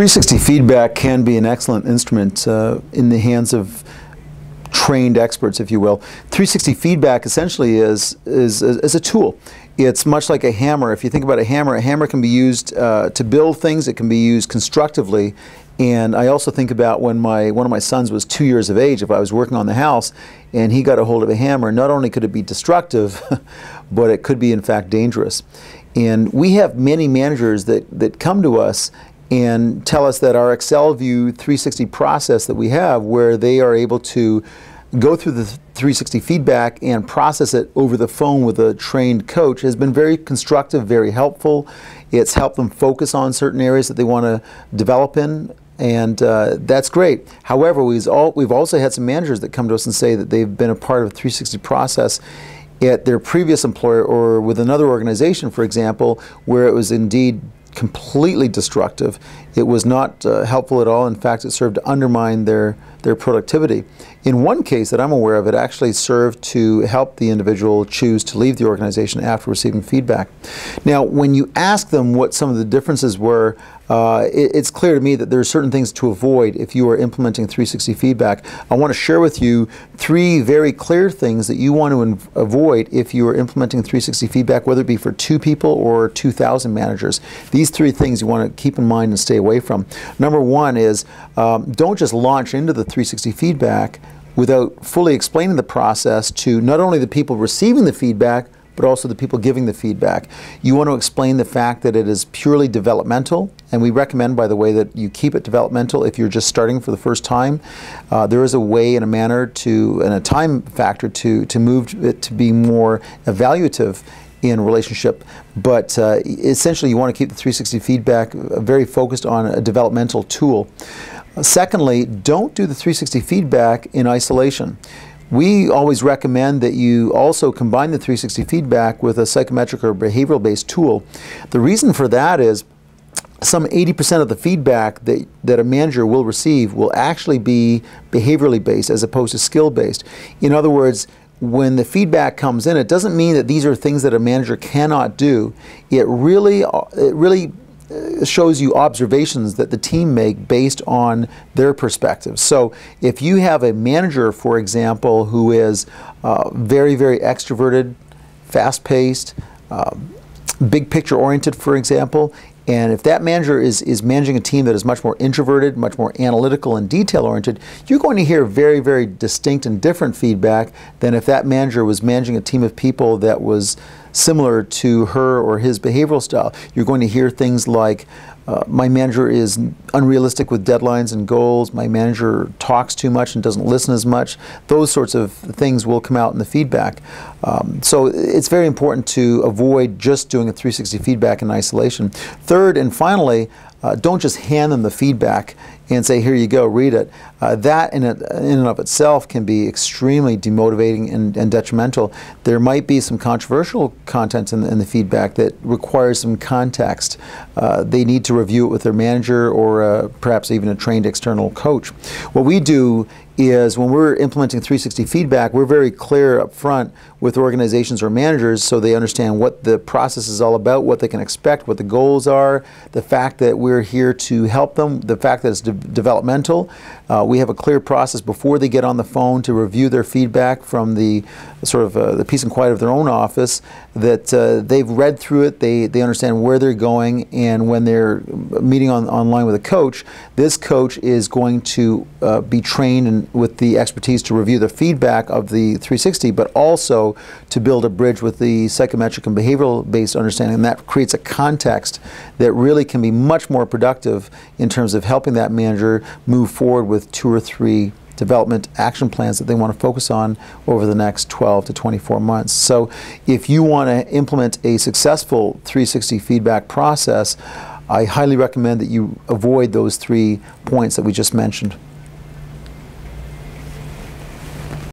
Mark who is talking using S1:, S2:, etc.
S1: 360 feedback can be an excellent instrument in the hands of trained experts, if you will. 360 feedback essentially is a tool. It's much like a hammer. If you think about a hammer can be used to build things. It can be used constructively. And I also think about when one of my sons was 2 years of age, if I was working on the house and he got a hold of a hammer, not only could it be destructive, but it could be in fact dangerous. And we have many managers that come to us and tell us that our Excel View 360 process that we have, where they are able to go through the 360 feedback and process it over the phone with a trained coach, has been very constructive, very helpful. It's helped them focus on certain areas that they want to develop in, and that's great. However, we've also had some managers that come to us and say that they've been a part of a 360 process at their previous employer or with another organization, for example, where it was indeed completely destructive. It was not helpful at all. In fact, it served to undermine their productivity. In one case that I'm aware of, it actually served to help the individual choose to leave the organization after receiving feedback. Now, when you ask them what some of the differences were, it's clear to me that there are certain things to avoid if you are implementing 360 feedback. I want to share with you 3 very clear things that you want to avoid if you are implementing 360 feedback, whether it be for 2 people or 2,000 managers. These 3 things you want to keep in mind and stay away from. Number 1 is don't just launch into the 360 feedback without fully explaining the process to not only the people receiving the feedback, but also the people giving the feedback. You want to explain the fact that it is purely developmental, and we recommend, by the way, that you keep it developmental if you're just starting for the first time. There is a way and a manner and a time factor to move it to be more evaluative in relationship, but essentially you want to keep the 360 feedback very focused on a developmental tool. Secondly, don't do the 360 feedback in isolation. We always recommend that you also combine the 360 feedback with a psychometric or behavioral-based tool. The reason for that is some 80% of the feedback that a manager will receive will actually be behaviorally based as opposed to skill-based. In other words, when the feedback comes in, it doesn't mean that these are things that a manager cannot do. It really shows you observations that the team make based on their perspective. So if you have a manager, for example, who is very, very extroverted, fast-paced, big picture oriented, for example, and if that manager is managing a team that is much more introverted, much more analytical and detail-oriented, you're going to hear very, very distinct and different feedback than if that manager was managing a team of people that was similar to her or his behavioral style. You're going to hear things like, my manager is unrealistic with deadlines and goals, my manager talks too much and doesn't listen as much. Those sorts of things will come out in the feedback. So it's very important to avoid just doing a 360 feedback in isolation. Third and finally, don't just hand them the feedback and say, here you go, read it. That in and of itself can be extremely demotivating and detrimental. There might be some controversial content in the feedback that requires some context. They need to review it with their manager or perhaps even a trained external coach. What we do is when we're implementing 360 feedback, we're very clear up front with organizations or managers so they understand what the process is all about, what they can expect, what the goals are, the fact that we're here to help them, the fact that it's developmental. We have a clear process before they get on the phone to review their feedback from the sort of the peace and quiet of their own office, that they've read through it, they understand where they're going, and when they're meeting online with a coach, this coach is going to be trained with the expertise to review the feedback of the 360, but also to build a bridge with the psychometric and behavioral-based understanding, and that creates a context that really can be much more productive in terms of helping that manager move forward with 2 or 3 development action plans that they want to focus on over the next 12 to 24 months. So if you want to implement a successful 360 feedback process, I highly recommend that you avoid those 3 points that we just mentioned.